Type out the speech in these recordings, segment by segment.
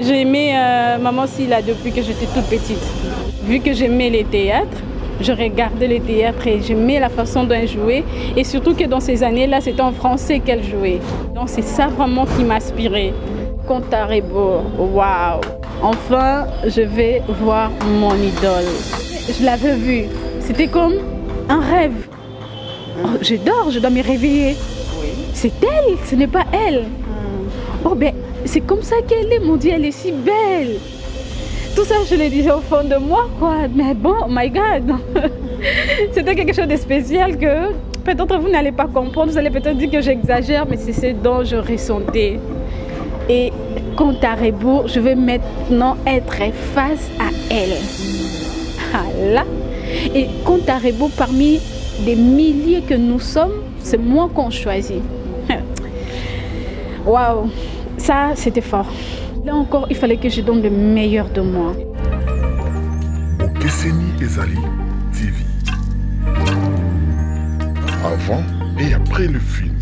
J'ai aimé Maman Sylla depuis que j'étais toute petite. Vu que j'aimais les théâtres, je regardais les théâtres et j'aimais la façon dont elle jouait. Et surtout que dans ces années-là, c'était en français qu'elle jouait. Donc c'est ça vraiment qui m'inspirait. Compta Rebours, waouh! Enfin, je vais voir mon idole. Je l'avais vue. C'était comme un rêve. Oh, je dois me réveiller. Oui. C'est elle, ce n'est pas elle. Oh ben, c'est comme ça qu'elle est, mon Dieu, elle est si belle. Tout ça, je l'ai déjà au fond de moi, quoi. Mais bon, oh my God. C'était quelque chose de spécial que peut-être vous n'allez pas comprendre. Vous allez peut-être dire que j'exagère, mais c'est ce dont je ressentais. Et Compta Rebours, je vais maintenant être face à elle. Ah là. Et Compta Rebours, parmi des milliers que nous sommes, c'est moi qu'on choisit. Waouh, ça c'était fort. Là encore, il fallait que je donne le meilleur de moi. Bokeseni Ezali TV. Avant et après le film.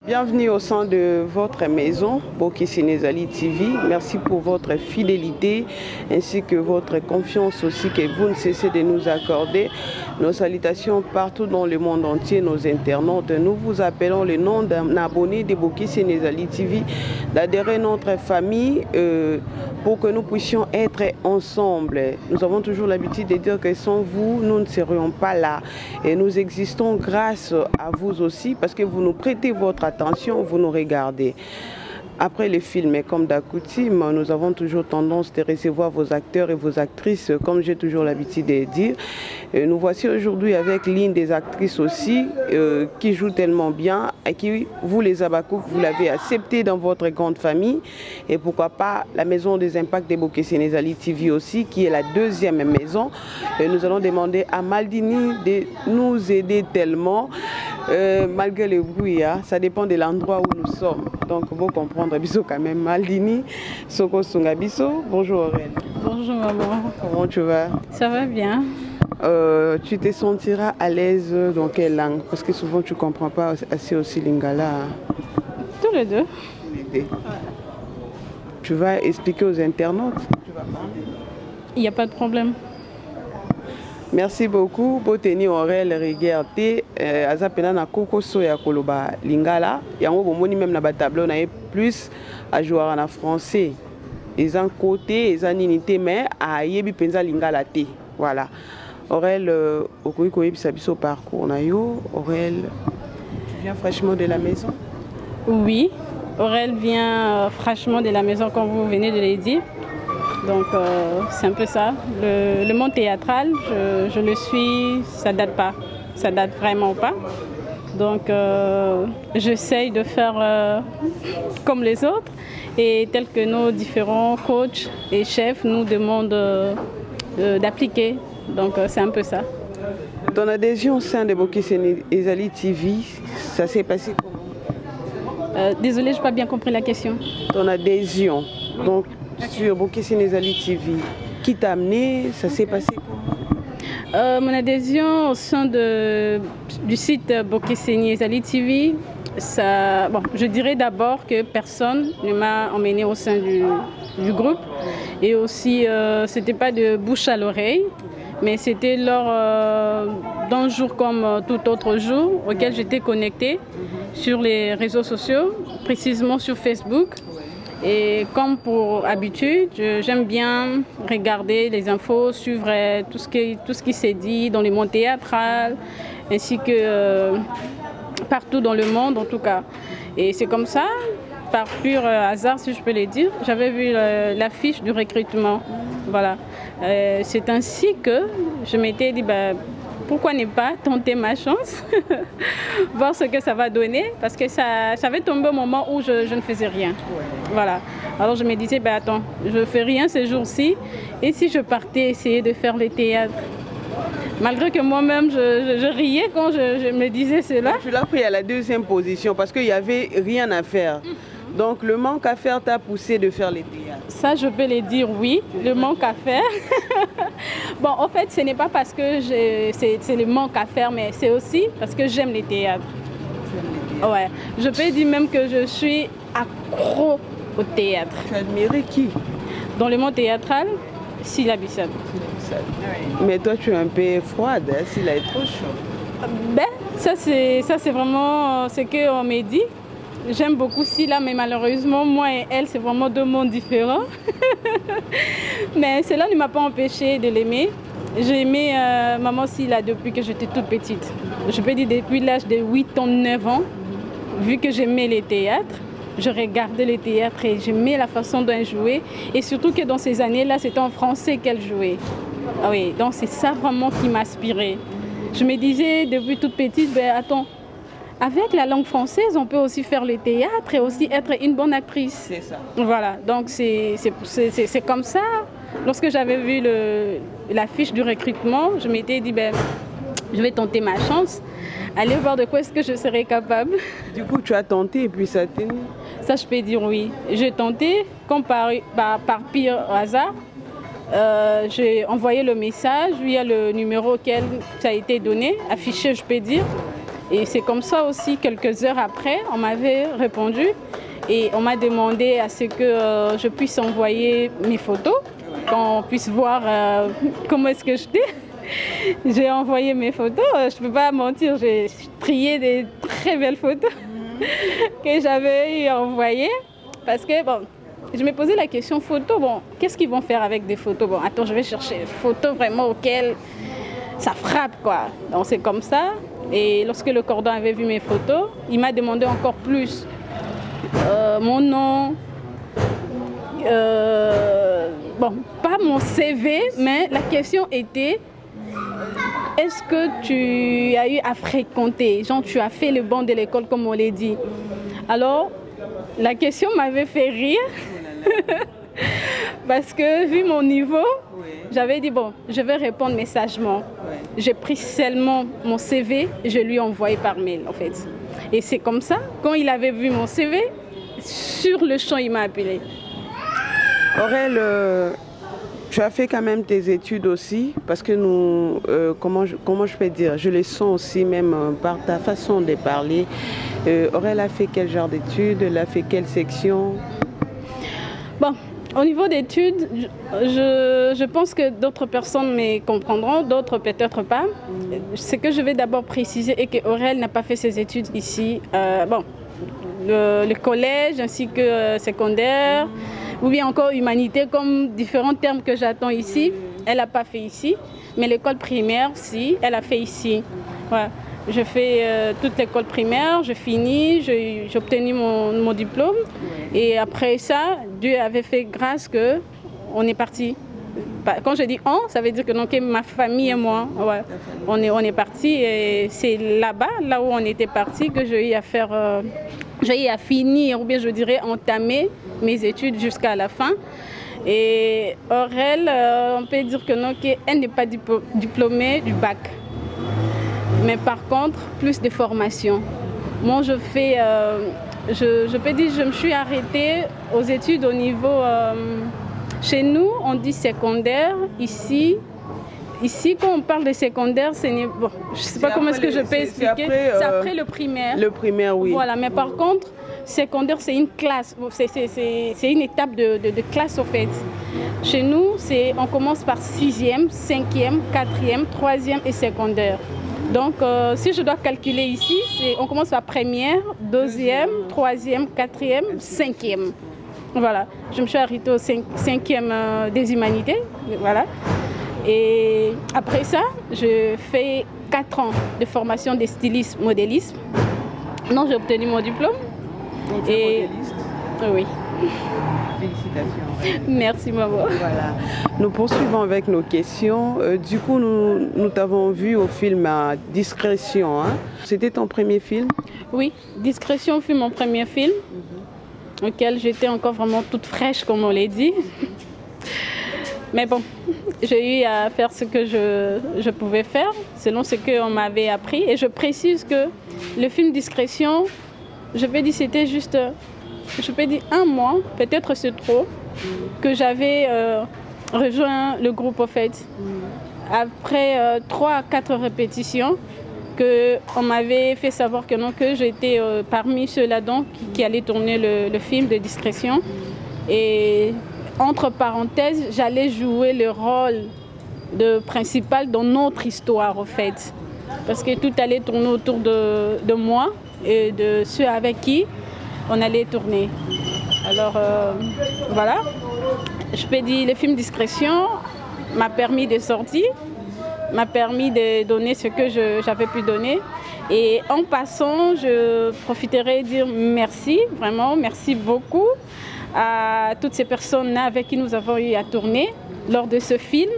Bienvenue au sein de votre maison, Bokeseni Ezali TV. Merci pour votre fidélité ainsi que votre confiance aussi que vous ne cessez de nous accorder. Nos salutations partout dans le monde entier, nos internautes. Nous vous appelons le nom d'un abonné de Bokeseni Ezali TV d'adhérer à notre famille pour que nous puissions être ensemble. Nous avons toujours l'habitude de dire que sans vous, nous ne serions pas là. Et nous existons grâce à vous aussi parce que vous nous prêtez votre attention, vous nous regardez. Après les films, comme d'accoutume, nous avons toujours tendance de recevoir vos acteurs et vos actrices, comme j'ai toujours l'habitude de dire. Et nous voici aujourd'hui avec l'une des actrices aussi, qui joue tellement bien, et qui, vous les Abakouk, vous l'avez accepté dans votre grande famille. Et pourquoi pas la maison des impacts de Bokeseni Ezali TV aussi, qui est la deuxième maison. Et nous allons demander à Maldini de nous aider tellement. Malgré le bruit, hein, ça dépend de l'endroit où nous sommes. Donc, vous comprendre, bisous quand même. Maldini, Soko Sungabiso, bonjour Aurélie. Bonjour maman. Comment tu vas? Ça va bien. Tu te sentiras à l'aise dans quelle langue? Parce que souvent tu ne comprends pas assez aussi lingala. Hein. Tous les deux. Ouais. Tu vas expliquer aux internautes? Il n'y a pas de problème. Merci beaucoup. Boteni Aurel Rigerte, azapena na koko soya koloba lingala. Yango bomoni même na ba tableau na plus à jouer en français. Ils ont côté, ils ont unité mais à yebi penza lingala te. Voilà. Aurel okoyi koyebi sabiso parcours na yo. Aurel, tu viens fraîchement de la maison? Oui, Aurel vient fraîchement de la maison comme vous venez de le dire. Donc c'est un peu ça. Le monde théâtral, je le suis, ça date pas. Ça date vraiment pas. Donc j'essaye de faire comme les autres. Et tel que nos différents coachs et chefs nous demandent d'appliquer. Donc c'est un peu ça. Ton adhésion au sein de Bokeseni Ezali TV, ça s'est passé comment? Désolée, je n'ai pas bien compris la question. Ton adhésion. Donc, sur Bokeseni Ezali TV, qui t'a amené? Ça s'est passé comment? Mon adhésion au sein du site Bokeseni Ezali TV, ça, bon, je dirais d'abord que personne ne m'a emmené au sein du groupe. Et aussi, ce n'était pas de bouche à l'oreille, mais c'était lors d'un jour comme tout autre jour auquel j'étais connectée sur les réseaux sociaux, précisément sur Facebook. Et comme pour habitude, j'aime bien regarder les infos, suivre tout ce qui s'est dit dans le monde théâtral, ainsi que partout dans le monde en tout cas. Et c'est comme ça, par pur hasard si je peux le dire, j'avais vu l'affiche du recrutement. Voilà. C'est ainsi que je m'étais dit, pourquoi ne pas tenter ma chance, voir ce que ça va donner, parce que ça avait tombé au moment où je ne faisais rien. Voilà. Alors je me disais, attends, je ne fais rien ces jours-ci, et si je partais essayer de faire le théâtre? Malgré que moi-même, je riais quand je me disais cela. Tu l'as pris à la deuxième position, parce qu'il n'y avait rien à faire. Donc le manque à faire t'a poussé de faire les théâtres? Ça, je peux le dire, oui, le manque à faire. Bon, en fait, ce n'est pas parce que c'est le manque à faire, mais c'est aussi parce que j'aime les théâtres. Ouais, je peux dire même que je suis accro au théâtre. Tu as admiré qui? Dans le monde théâtral, Sylla Bissap. Mais toi, tu es un peu froide, hein, Sylla est trop chaud. Ben, ça c'est vraiment ce qu'on m'a dit. J'aime beaucoup Sylla, mais malheureusement, moi et elle, c'est vraiment deux mondes différents. Mais cela ne m'a pas empêché de l'aimer. J'ai aimé Maman Sylla depuis que j'étais toute petite. Je peux dire depuis l'âge de 8 ans, 9 ans, vu que j'aimais les théâtres. Je regardais les théâtres et j'aimais la façon dont elle jouait. Et surtout que dans ces années-là, c'était en français qu'elle jouait. Ah oui, donc c'est ça vraiment qui m'inspirait. Je me disais depuis toute petite, ben attends, avec la langue française, on peut aussi faire le théâtre et aussi être une bonne actrice. C'est ça. Voilà, donc c'est comme ça. Lorsque j'avais vu la fiche du recrutement, je m'étais dit, ben, je vais tenter ma chance, aller voir de quoi est-ce que je serais capable. Du coup, tu as tenté et puis ça a tenu? Ça, je peux dire oui. J'ai tenté, comme par pire hasard. J'ai envoyé le message via le numéro auquel ça a été donné, affiché, je peux dire. Et c'est comme ça aussi, quelques heures après, on m'avait répondu et on m'a demandé à ce que je puisse envoyer mes photos, qu'on puisse voir comment est-ce que j'étais. J'ai envoyé mes photos, je ne peux pas mentir, j'ai trié des très belles photos que j'avais envoyées. Parce que, bon, je me posais la question photo, bon, qu'est-ce qu'ils vont faire avec des photos? Bon, attends, je vais chercher des photos vraiment auxquelles ça frappe, quoi. Donc c'est comme ça. Et lorsque le cordon avait vu mes photos, il m'a demandé encore plus mon nom, bon, pas mon CV, mais la question était, est-ce que tu as eu à fréquenter, genre tu as fait le banc de l'école comme on l'a dit? Alors, la question m'avait fait rire, parce que vu mon niveau, j'avais dit, bon, je vais répondre messagement. J'ai pris seulement mon CV, je lui ai envoyé par mail en fait. Et c'est comme ça, quand il avait vu mon CV, sur le champ, il m'a appelé. Aurèle, tu as fait quand même tes études aussi, parce que nous, comment je peux dire, je le sens aussi même par ta façon de parler. Aurèle a fait quel genre d'études? Elle a fait quelle section? Bon, au niveau d'études, je pense que d'autres personnes me comprendront, d'autres peut-être pas. Ce que je vais d'abord préciser est qu'Aurèle n'a pas fait ses études ici. Bon, le collège ainsi que secondaire, ou bien encore humanité, comme différents termes que j'attends ici, elle n'a pas fait ici. Mais l'école primaire, si, elle a fait ici. Voilà. Je fais toute l'école primaire, je finis, j'ai obtenu mon diplôme. Et après ça, Dieu avait fait grâce qu'on est parti. Quand je dis on, ça veut dire que donc, ma famille et moi, ouais, on est parti. Et c'est là-bas, là où on était parti, que j'ai eu à faire, j'ai eu à finir, ou bien je dirais entamer mes études jusqu'à la fin. Et Aurèle, on peut dire que non, elle n'est pas diplômée du bac. Mais par contre, plus de formation. Moi, je fais, je peux dire, je me suis arrêtée aux études au niveau, chez nous, on dit secondaire. Ici, quand on parle de secondaire, ce n'est, bon, je ne sais pas comment est-ce que je peux expliquer. C'est après le primaire. Le primaire, oui. Voilà, mais par contre, secondaire, c'est une classe, c'est une étape de classe au fait. Chez nous, on commence par 6e, 5e, 4e, 3e et secondaire. Donc, si je dois calculer ici, on commence par première, deuxième, troisième, quatrième, cinquième. Voilà, je me suis arrêtée au cinquième des humanités. Voilà. Et après ça, je fais 4 ans de formation de stylisme, modélisme. Non, j'ai obtenu mon diplôme. Donc, et modéliste. Oui. Félicitations. Merci maman. Voilà. Nous poursuivons avec nos questions. Du coup, nous t'avons vu au film Discrétion. Hein? C'était ton premier film? Oui, Discrétion fut mon premier film, auquel j'étais encore vraiment toute fraîche, comme on l'a dit. Mais bon, j'ai eu à faire ce que je pouvais faire, selon ce qu'on m'avait appris. Et je précise que le film Discrétion, je vais dire, c'était juste je peux dire un mois, peut-être c'est trop, que j'avais rejoint le groupe au fait. Après 3 à 4 répétitions, qu'on m'avait fait savoir que non, que j'étais parmi ceux-là qui allaient tourner le film de Discrétion. Et entre parenthèses, j'allais jouer le rôle de principal dans notre histoire au fait. Parce que tout allait tourner autour de moi et de ceux avec qui on allait tourner. Alors voilà, je peux dire le film Discrétion m'a permis de sortir, m'a permis de donner ce que j'avais pu donner. Et en passant, je profiterai de dire merci, vraiment merci beaucoup à toutes ces personnes avec qui nous avons eu à tourner lors de ce film,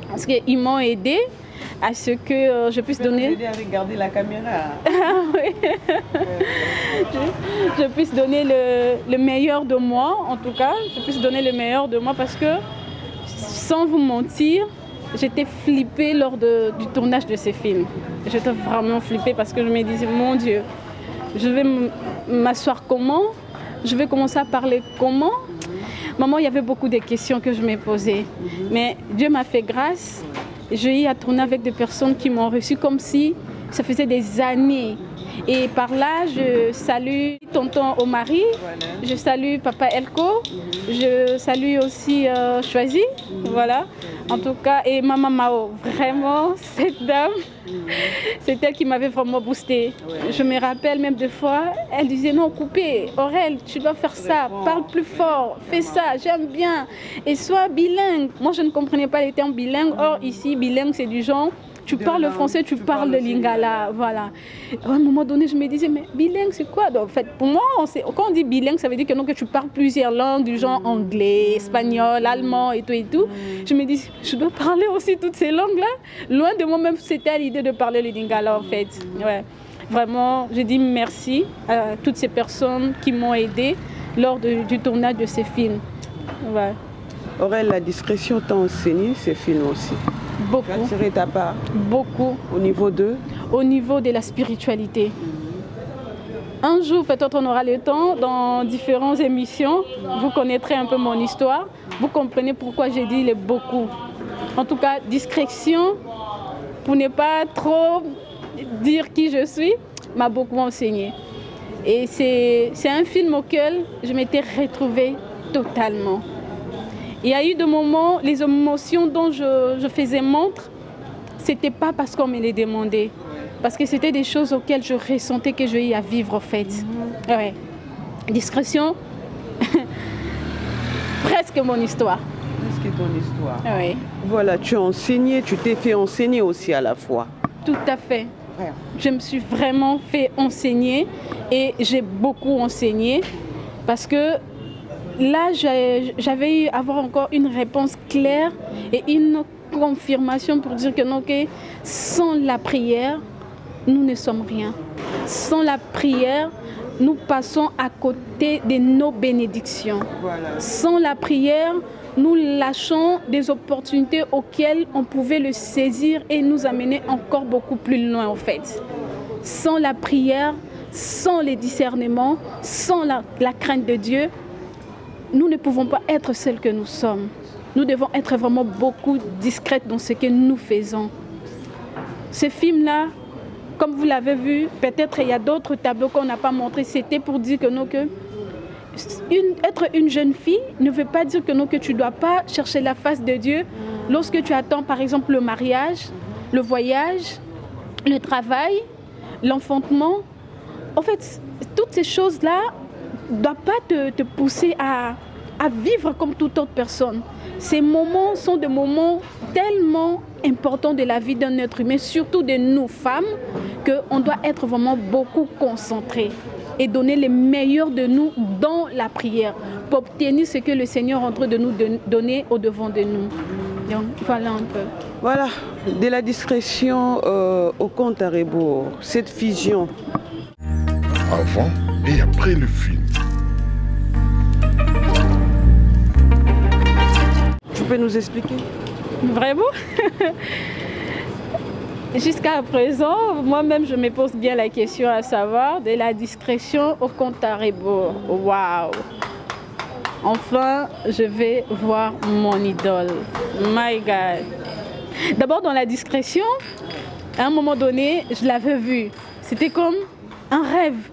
parce qu'ils m'ont aidé à ce que je puisse donner... Aider à regarder la caméra. Oui. Je puisse donner le meilleur de moi, en tout cas. Je puisse donner le meilleur de moi parce que, sans vous mentir, j'étais flippée lors du tournage de ces films. J'étais vraiment flippée parce que je me disais, mon Dieu, je vais m'asseoir comment? Je vais commencer à parler comment? Maman, il y avait beaucoup de questions que je me posais. Mais Dieu m'a fait grâce. J'ai eu à tourner avec des personnes qui m'ont reçu comme si ça faisait des années. Et par là, je salue tonton Omari, je salue papa Elko, je salue aussi Choisi, voilà. En tout cas, et maman Mao, vraiment, cette dame, c'est elle qui m'avait vraiment boosté. Je me rappelle même des fois, elle disait non, coupez, Aurel, tu dois faire ça, parle plus fort, fais ça, j'aime bien, et sois bilingue. Moi, je ne comprenais pas les termes bilingues, or ici, bilingue, c'est du genre, tu parles le français, tu parles le lingala, voilà. À un moment donné, je me disais, mais bilingue, c'est quoi? Donc, en fait, pour moi, quand on dit bilingue, ça veut dire que, non, que tu parles plusieurs langues, du genre anglais, espagnol, allemand et tout et tout. Je me dis, je dois parler aussi toutes ces langues-là. Loin de moi-même, c'était l'idée de parler le lingala, en fait. Ouais. Vraiment, je dis merci à toutes ces personnes qui m'ont aidé lors du tournage de ces films. Ouais. Aurel, la discrétion t'a enseigné ces films aussi? Beaucoup. Tu as tiré ta part? Beaucoup. Au niveau de? Au niveau de la spiritualité. Un jour, peut-être on aura le temps, dans différentes émissions, vous connaîtrez un peu mon histoire. Vous comprenez pourquoi j'ai dit les beaucoup. En tout cas, discrétion, pour ne pas trop dire qui je suis, m'a beaucoup enseigné. Et c'est un film auquel je m'étais retrouvée totalement. Il y a eu des moments, les émotions dont je faisais montre, ce n'était pas parce qu'on me les demandait, parce que c'était des choses auxquelles je ressentais que j'ai eu à vivre en fait. Ouais. Discrétion, presque mon histoire. Presque ton histoire. Oui. Voilà, tu as enseigné, tu t'es fait enseigner aussi à la fois. Tout à fait. Ouais. Je me suis vraiment fait enseigner et j'ai beaucoup enseigné parce que là, j'avais eu à avoir encore une réponse claire et une confirmation pour dire que non, que sans la prière, nous ne sommes rien. Sans la prière, nous passons à côté de nos bénédictions. Voilà. Sans la prière, nous lâchons des opportunités auxquelles on pouvait le saisir et nous amener encore beaucoup plus loin en fait. Sans la prière, sans les discernements, sans la crainte de Dieu, nous ne pouvons pas être celles que nous sommes. Nous devons être vraiment beaucoup discrètes dans ce que nous faisons. Ce film-là, comme vous l'avez vu, peut-être il y a d'autres tableaux qu'on n'a pas montrés. C'était pour dire que, non, que être une jeune fille ne veut pas dire que, non, que tu ne dois pas chercher la face de Dieu lorsque tu attends par exemple le mariage, le voyage, le travail, l'enfantement. En fait, toutes ces choses-là ne doivent pas te pousser à vivre comme toute autre personne. Ces moments sont des moments tellement importants de la vie d'un être humain, surtout de nous femmes, qu'on doit être vraiment beaucoup concentrés et donner le meilleur de nous dans la prière pour obtenir ce que le Seigneur est en train de nous donner au devant de nous. Donc, voilà un peu. Voilà, de la discrétion au compte à rebours, cette fusion. Avant et après le film. Tu peux nous expliquer? Vraiment? jusqu'à présent, moi-même, je me pose bien la question à savoir de la discrétion au compte à rebours. Waouh! Enfin, je vais voir mon idole. My God! D'abord, dans la discrétion, à un moment donné, je l'avais vue. C'était comme un rêve.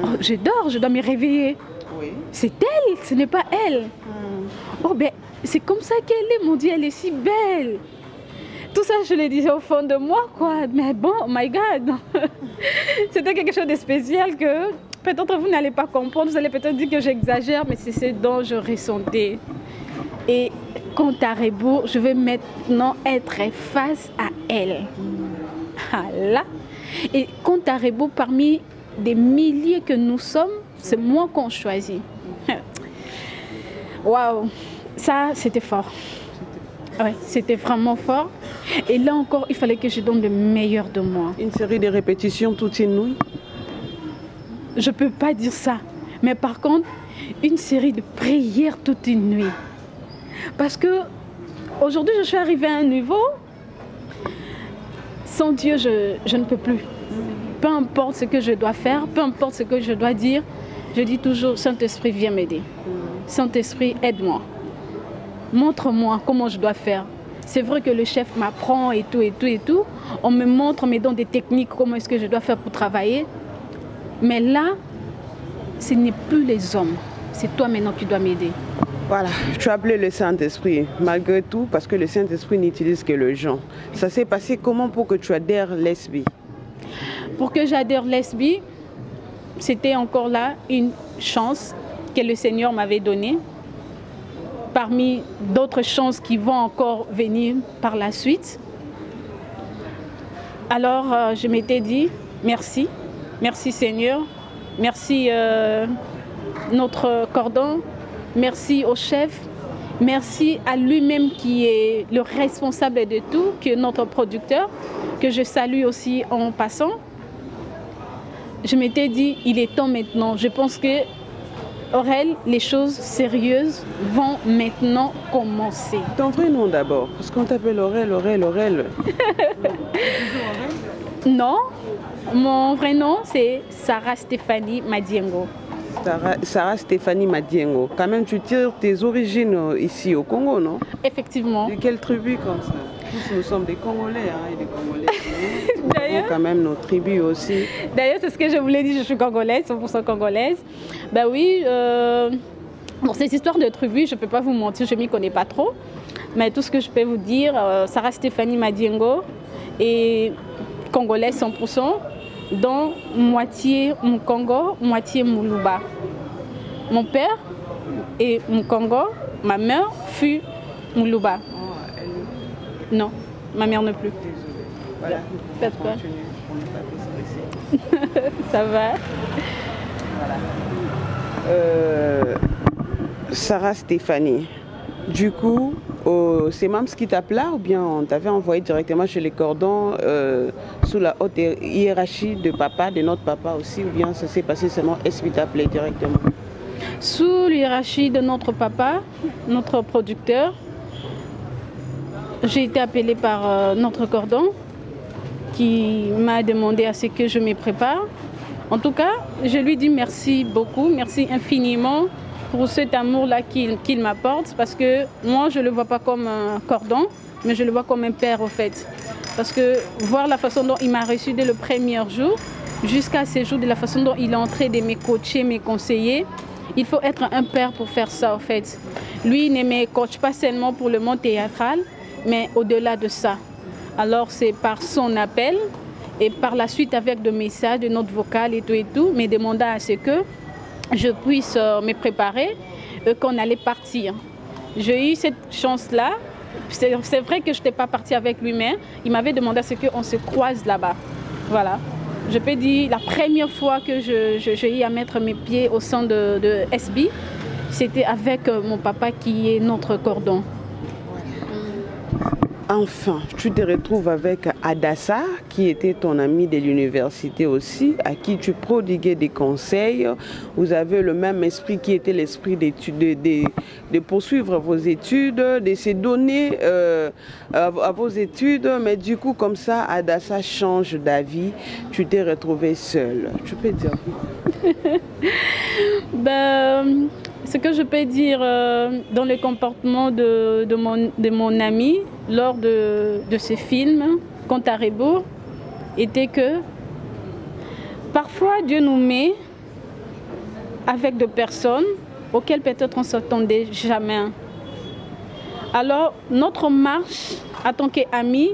Oh, je dois me réveiller. Oui. C'est elle, ce n'est pas elle. Oh, ben, c'est comme ça qu'elle est, mon Dieu, elle est si belle. Tout ça, je le disais au fond de moi, quoi. Mais bon, oh my God. C'était quelque chose de spécial que peut-être vous n'allez pas comprendre. Vous allez peut-être dire que j'exagère, mais c'est ce dont je ressentais. Et compte à rebours, je vais maintenant être face à elle. Ah là. Et compte à rebours, parmi des milliers que nous sommes, c'est moi qu'on choisit. Waouh, ça c'était fort. Ouais, c'était vraiment fort. Et là encore, il fallait que je donne le meilleur de moi. Une série de répétitions toute une nuit? Je peux pas dire ça. Mais par contre, une série de prières toute une nuit. Parce que aujourd'hui, je suis arrivée à un niveau, sans Dieu, je ne peux plus. Peu importe ce que je dois faire, peu importe ce que je dois dire, je dis toujours, Saint-Esprit, viens m'aider. Saint-Esprit, aide-moi. Montre-moi comment je dois faire. C'est vrai que le chef m'apprend et tout, et tout, et tout. On me montre, on me donne des techniques, comment est-ce que je dois faire pour travailler. Mais là, ce n'est plus les hommes. C'est toi maintenant qui dois m'aider. Voilà, tu as appelé le Saint-Esprit, malgré tout, parce que le Saint-Esprit n'utilise que le gens. Ça s'est passé comment pour que tu adhères l'ESBI? Pour que j'adhère l'ESBI, c'était encore là une chance que le Seigneur m'avait donnée. Parmi d'autres chances qui vont encore venir par la suite. Alors, je m'étais dit, merci. Merci Seigneur. Merci notre cordon. Merci au chef. Merci à lui-même qui est le responsable de tout, qui est notre producteur, que je salue aussi en passant. Je m'étais dit, il est temps maintenant. Je pense que, Aurel, les choses sérieuses vont maintenant commencer. Ton vrai nom d'abord, parce qu'on t'appelle Aurel. Non, mon vrai nom c'est Sarah Stéphanie Madiengo. Sarah Stéphanie Madiengo. Quand même, tu tires tes origines ici au Congo, non? Effectivement. De quelle tribu comme ça? Tous nous sommes des Congolais, hein, et des Congolais. D'ailleurs, quand même nos tribus aussi. D'ailleurs, c'est ce que je voulais dire, je suis congolaise, 100% congolaise. Ben oui, bon, ces histoires de tribus, je ne peux pas vous mentir, je ne m'y connais pas trop. Mais tout ce que je peux vous dire, Sarah Stéphanie Madiengo est congolaise 100%, dont moitié Mukongo, moitié Muluba. Mon père est Mukongo, ma mère fut Muluba. Non, ma mère ne plus. Voilà. Pas de quoi. Ça va. Voilà. Sarah Stéphanie. Du coup, c'est Mams qui t'appela ou bien on t'avait envoyé directement chez les cordons sous la haute hiérarchie de papa, de notre papa aussi, ou bien ça s'est passé seulement SB t'appelait directement? Sous l'hiérarchie de notre papa, notre producteur, j'ai été appelée par notre cordon qui m'a demandé à ce que je me prépare. En tout cas, je lui dis merci beaucoup, merci infiniment pour cet amour-là qu'il m'apporte, parce que moi, je ne le vois pas comme un cordon, mais je le vois comme un père, au fait. Parce que voir la façon dont il m'a reçu dès le premier jour, jusqu'à ce jour, de la façon dont il est en train de me coacher, me conseiller, il faut être un père pour faire ça, en fait. Lui, il ne me coach pas seulement pour le monde théâtral, mais au-delà de ça. Alors, c'est par son appel et par la suite avec des messages, de notes vocales et tout, me demandant à ce que je puisse me préparer, qu'on allait partir. J'ai eu cette chance-là. C'est vrai que je n'étais pas partie avec lui-même. Il m'avait demandé à ce qu'on se croise là-bas. Voilà. Je peux dire, la première fois que j'ai eu à mettre mes pieds au sein de SB, c'était avec mon papa qui est notre cordon. enfin, tu te retrouves avec Adassa, qui était ton ami de l'université aussi, à qui tu prodiguais des conseils. Vous avez le même esprit qui était l'esprit de poursuivre vos études, de se donner à vos études. Mais du coup, comme ça, Adassa change d'avis. Tu t'es retrouvé seule. Tu peux dire? Ce que je peux dire dans le comportement de mon ami lors de ce film, Compte à rebours, était que parfois Dieu nous met avec des personnes auxquelles peut-être on ne s'attendait jamais. Alors notre marche en tant qu'amis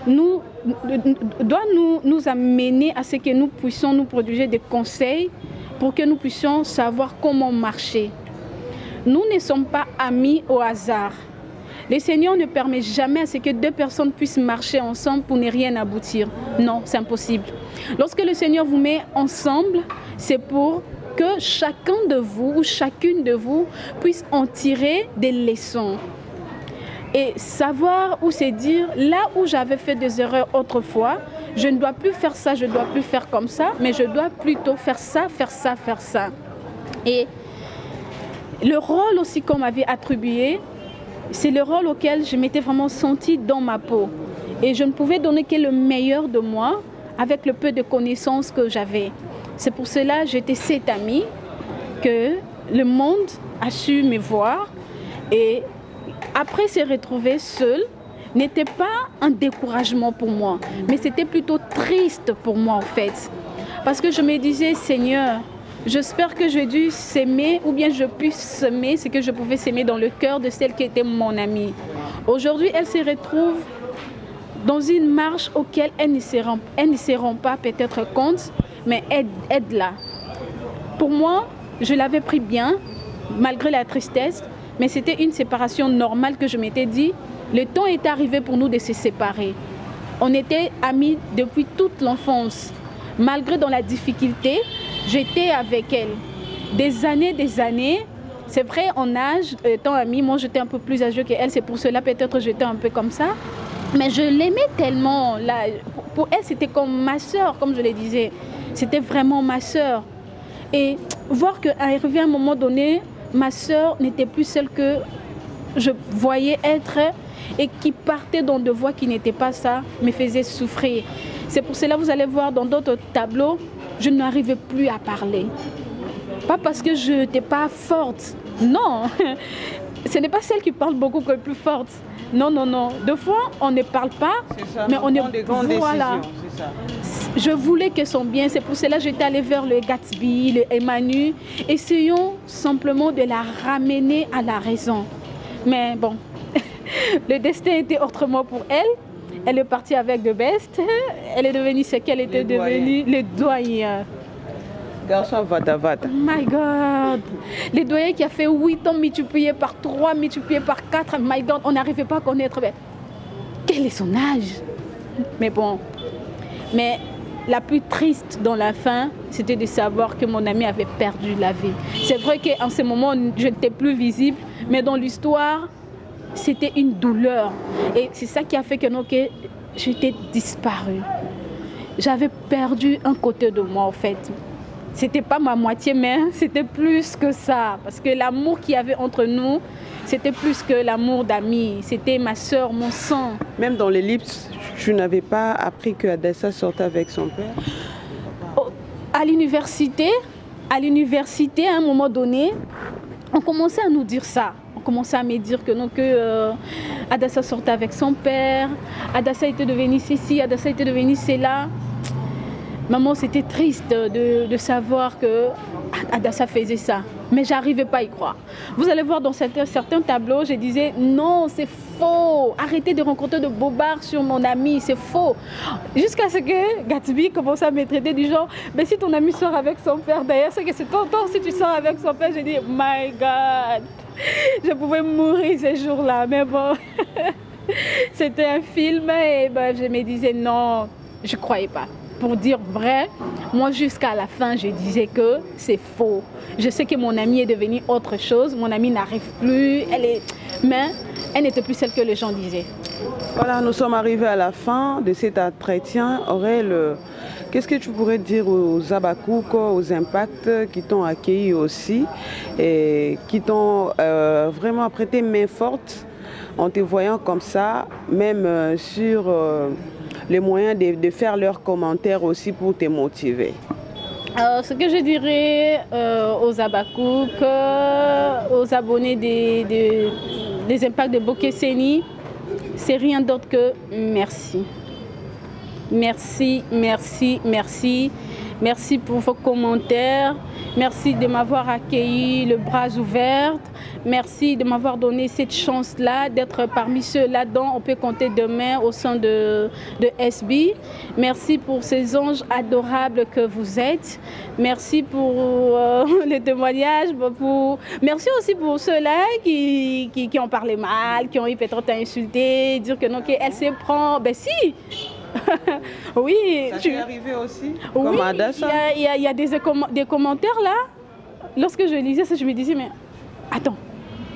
doit nous amener à ce que nous puissions nous produire des conseils pour que nous puissions savoir comment marcher. Nous ne sommes pas amis au hasard. Le Seigneur ne permet jamais à ce que deux personnes puissent marcher ensemble pour ne rien aboutir. Non, c'est impossible. Lorsque le Seigneur vous met ensemble, c'est pour que chacun de vous ou chacune de vous puisse en tirer des leçons. Et savoir ou se dire, là où j'avais fait des erreurs autrefois, je ne dois plus faire ça, je ne dois plus faire comme ça, mais je dois plutôt faire ça, faire ça, faire ça. Et le rôle aussi qu'on m'avait attribué, c'est le rôle auquel je m'étais vraiment sentie dans ma peau. Et je ne pouvais donner que le meilleur de moi avec le peu de connaissances que j'avais. C'est pour cela que j'étais cette amie que le monde a su me voir. Et après se retrouver seule, n'était pas un découragement pour moi, mais c'était plutôt triste pour moi en fait. Parce que je me disais, Seigneur, j'espère que j'ai dû s'aimer ou bien je puisse s'aimer ce que je pouvais s'aimer dans le cœur de celle qui était mon amie. Aujourd'hui, elle se retrouve dans une marche auquel elles ne se rendent pas peut-être compte, mais aide-la. Pour moi, je l'avais pris bien, malgré la tristesse, mais c'était une séparation normale que je m'étais dit. Le temps est arrivé pour nous de se séparer. On était amis depuis toute l'enfance. Malgré dans la difficulté, j'étais avec elle. Des années, c'est vrai en âge, étant amie, moi j'étais un peu plus âgée qu'elle, c'est pour cela peut-être j'étais un peu comme ça. Mais je l'aimais tellement. Là, pour elle, c'était comme ma soeur, comme je le disais. C'était vraiment ma soeur. Et voir qu'à arriver à un moment donné, ma soeur n'était plus celle que je voyais être et qui partait dans des voies qui n'étaient pas ça, me faisait souffrir. C'est pour cela que vous allez voir dans d'autres tableaux, je n'arrivais plus à parler. Pas parce que je n'étais pas forte. Non, ce n'est pas celle qui parle beaucoup qui est plus forte. Non, non, non. Deux fois, on ne parle pas, ça, mais on est... des grandes voilà. décisions, c'est ça. Je voulais qu'elles soient bien. C'est pour cela que j'étais allée vers le Gatsby, le Emmanuel. Essayons simplement de la ramener à la raison. Mais bon, le destin était autrement pour elle. Elle est partie avec The Best. Elle est devenue ce qu'elle était devenue, le doyen. Garçon vata vata. Oh my God. Le doyen qui a fait 8 ans multiplié par 3, multiplié par 4. My God, on n'arrivait pas à connaître. Quel est son âge? Mais bon. Mais la plus triste dans la fin, c'était de savoir que mon ami avait perdu la vie. C'est vrai qu'en ce moment, je n'étais plus visible, mais dans l'histoire, c'était une douleur. Et c'est ça qui a fait que j'étais disparue. J'avais perdu un côté de moi, en fait. C'était pas ma moitié, mais c'était plus que ça. Parce que l'amour qu'il y avait entre nous, c'était plus que l'amour d'amis. C'était ma soeur, mon sang. Même dans l'ellipse, tu n'avais pas appris que Adassa sortait avec son père? À l'université, à un moment donné, on commençait à nous dire ça. On commençait à me dire que non, Adassa sortait avec son père, Adassa était devenue ceci, Adassa était devenue cela. Maman, c'était triste de savoir que Adassa faisait ça. Mais je n'arrivais pas à y croire. Vous allez voir dans certains tableaux, je disais non, c'est faux. Arrêtez de rencontrer de bobards sur mon ami, c'est faux. Jusqu'à ce que Gatsby commence à me traiter du genre, mais si ton ami sort avec son père, d'ailleurs, c'est que c'est ton temps si tu sors avec son père. J'ai dit, my God, je pouvais mourir ce jour-là. Mais bon, c'était un film et ben, je me disais non, je ne croyais pas. Pour dire vrai, moi jusqu'à la fin, je disais que c'est faux. Je sais que mon amie est devenue autre chose. Mon amie n'arrive plus. Mais elle n'était plus celle que les gens disaient. Voilà, nous sommes arrivés à la fin de cet entretien. Aurel, qu'est-ce que tu pourrais dire aux Abakouk, aux Impacts qui t'ont accueilli aussi et qui t'ont vraiment prêté main forte en te voyant comme ça, même sur les moyens de faire leurs commentaires aussi pour te motiver? Ce que je dirais aux Abakouk, aux abonnés des Impacts de Bokeseni, c'est rien d'autre que merci. Merci, merci, merci. Merci pour vos commentaires. Merci de m'avoir accueilli le bras ouvert. Merci de m'avoir donné cette chance-là d'être parmi ceux-là dont on peut compter demain au sein de SB. Merci pour ces anges adorables que vous êtes. Merci pour les témoignages. Merci aussi pour ceux-là qui ont parlé mal, qui ont eu peut-être insulté, dire que non, qu'elle se prend. Ben si. Oui. Ça t'est arrivé aussi? Oui, il y a des commentaires là. Lorsque je lisais ça, je me disais, mais attends,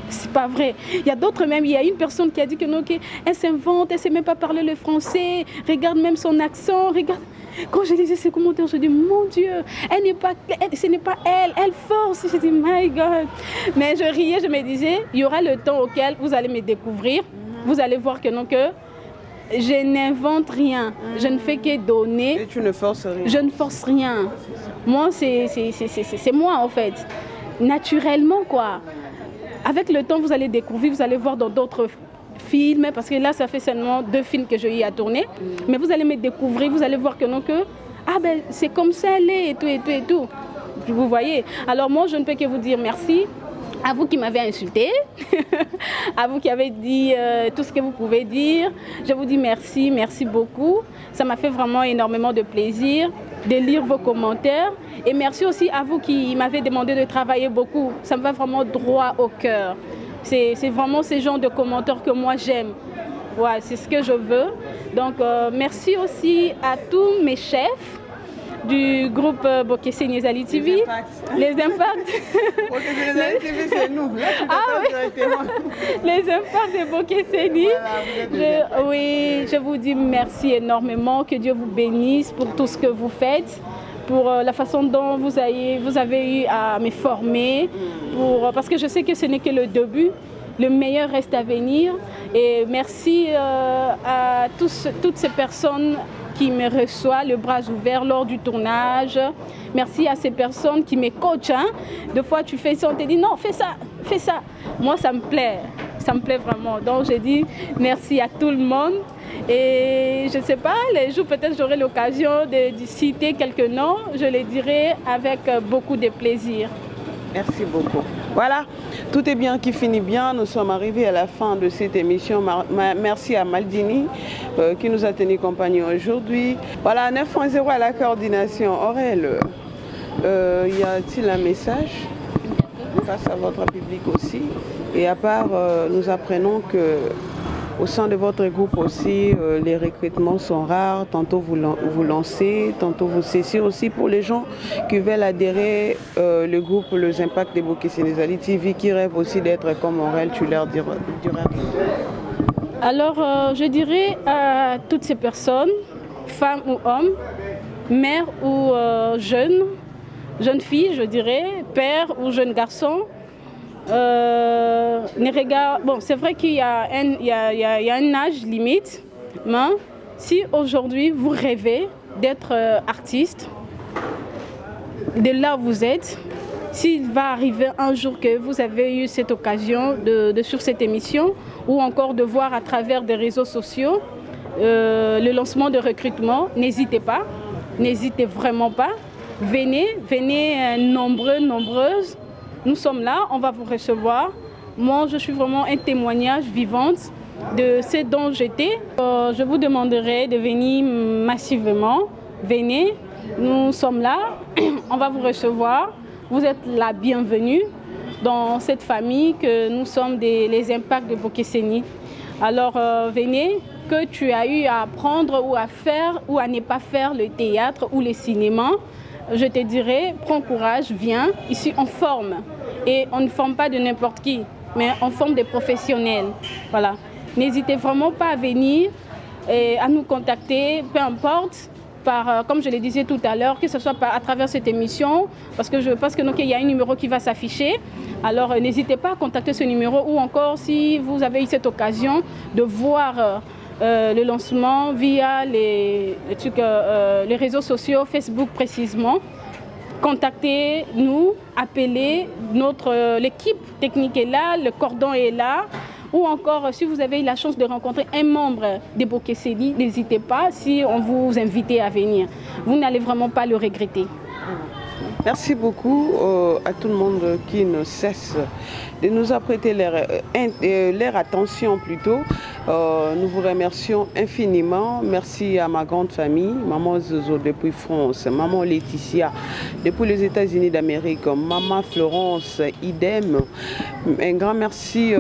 c'est pas vrai. Il y a d'autres même, il y a une personne qui a dit que non, elle s'invente, elle ne sait même pas parler le français, regarde même son accent, regarde. Quand je lisais ces commentaires, je dis, mon Dieu, ce n'est pas elle, elle force. Je dis, my God. Mais je riais, je me disais, il y aura le temps auquel vous allez me découvrir, vous allez voir que non, que je n'invente rien, je ne fais que donner. Et tu ne forces rien? Je ne force rien. Moi, c'est moi en fait, naturellement quoi. Avec le temps, vous allez découvrir, vous allez voir dans d'autres films, parce que là, ça fait seulement 2 films que j'ai eu à tourner. Mais vous allez me découvrir, vous allez voir que non, que ben c'est comme ça, elle est, et tout, et tout, et tout. Vous voyez. Alors moi, je ne peux que vous dire merci. À vous qui m'avez insulté, à vous qui avez dit tout ce que vous pouvez dire, je vous dis merci, merci beaucoup. Ça m'a fait vraiment énormément de plaisir de lire vos commentaires. Et merci aussi à vous qui m'avez demandé de travailler beaucoup. Ça me va vraiment droit au cœur. C'est vraiment ce genre de commentaires que moi j'aime. Ouais, c'est ce que je veux. Donc merci aussi à tous mes chefs du groupe Bokeseni Ezali TV. Les Impacts. Bokeseni Ezali TV, c'est nous. Là, tu les Impacts de Bokeseni. Voilà, oui, je vous dis merci énormément. Que Dieu vous bénisse pour tout ce que vous faites, pour la façon dont vous avez eu à me former, parce que je sais que ce n'est que le début. Le meilleur reste à venir. Et merci à toutes ces personnes qui me reçoit le bras ouvert lors du tournage. Merci à ces personnes qui me coachent. Hein. Des fois, tu fais ça, on te dit non, fais ça, fais ça. Moi, ça me plaît vraiment. Donc, je dis merci à tout le monde. Et je ne sais pas, les jours, peut-être j'aurai l'occasion de citer quelques noms. Je les dirai avec beaucoup de plaisir. Merci beaucoup. Voilà, tout est bien qui finit bien. Nous sommes arrivés à la fin de cette émission. Merci à Maldini qui nous a tenu compagnie aujourd'hui. Voilà, 9.0 à la coordination. Aurel, y a-t-il un message face à votre public aussi? Et à part, nous apprenons que au sein de votre groupe aussi, les recrutements sont rares. Tantôt vous lancez, tantôt vous cessez aussi. Pour les gens qui veulent adhérer, le groupe Les Impacts de Bokeseni Ezali TV, qui rêvent aussi d'être comme Aurel, tu leur diras. Alors, je dirais à toutes ces personnes, femmes ou hommes, mères ou jeunes filles, je dirais, pères ou jeunes garçons, bon, c'est vrai qu'il y a un âge limite, mais si aujourd'hui vous rêvez d'être artiste, de là où vous êtes, s'il va arriver un jour que vous avez eu cette occasion sur cette émission, ou encore de voir à travers des réseaux sociaux le lancement de recrutement, n'hésitez pas, n'hésitez vraiment pas, venez nombreux, nombreuses. Nous sommes là, on va vous recevoir. Moi, je suis vraiment un témoignage vivant de ce dont j'étais. Je vous demanderai de venir massivement. Venez, nous sommes là, on va vous recevoir. Vous êtes la bienvenue dans cette famille que nous sommes les Impacts de Bokeseni. Alors, venez, que tu as eu à apprendre ou à faire ou à ne pas faire le théâtre ou le cinéma. Je te dirais, prends courage, viens. Ici, on forme. Et on ne forme pas de n'importe qui, mais on forme des professionnels. Voilà. n'hésitez vraiment pas à venir et à nous contacter, peu importe. Comme je le disais tout à l'heure, que ce soit à travers cette émission, parce que je pense que il y a un numéro qui va s'afficher. Alors n'hésitez pas à contacter ce numéro, ou encore si vous avez eu cette occasion de voir le lancement via les réseaux sociaux, Facebook précisément. Contactez-nous, appelez, l'équipe technique est là, le cordon est là. Ou encore, si vous avez eu la chance de rencontrer un membre des Bokeseni, n'hésitez pas, si on vous invite à venir. Vous n'allez vraiment pas le regretter. Merci beaucoup à tout le monde qui ne cesse de nous apprêter leur attention plutôt. Nous vous remercions infiniment. Merci à ma grande famille, maman Zozo depuis France, maman Laetitia depuis les États-Unis d'Amérique, maman Florence, idem. Un grand merci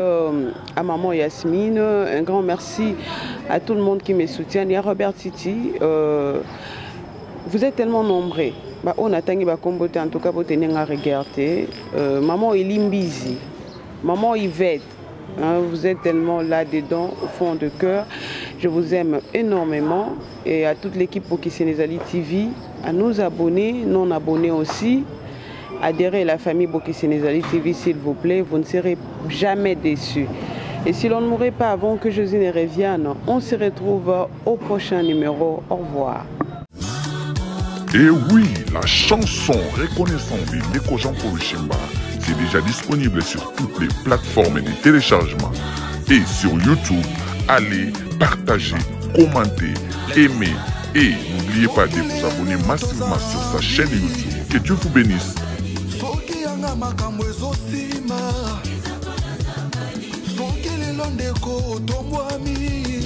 à maman Yasmine, un grand merci à tout le monde qui me soutient. Il y a Robert Titi. Vous êtes tellement nombreux. On a tangi bakombote en tout cas pour tenir à regarder. Maman Elimbizi, maman Yvette, vous êtes tellement là-dedans au fond de cœur. Je vous aime énormément et à toute l'équipe Bokisénézali TV, à nos abonnés, non abonnés aussi. Adhérez à la famille Bokisénézali TV s'il vous plaît, vous ne serez jamais déçus. Et si l'on ne mourrait pas avant que Josine revienne, on se retrouve au prochain numéro. Au revoir. Et oui, la chanson Reconnaissant de Neko Jean Paul Chimba, c'est déjà disponible sur toutes les plateformes de téléchargement et sur YouTube. Allez, partagez, commentez, aimez et n'oubliez pas de vous abonner massivement sur sa chaîne YouTube. Que Dieu vous bénisse. Soki lelo ndeko tomwami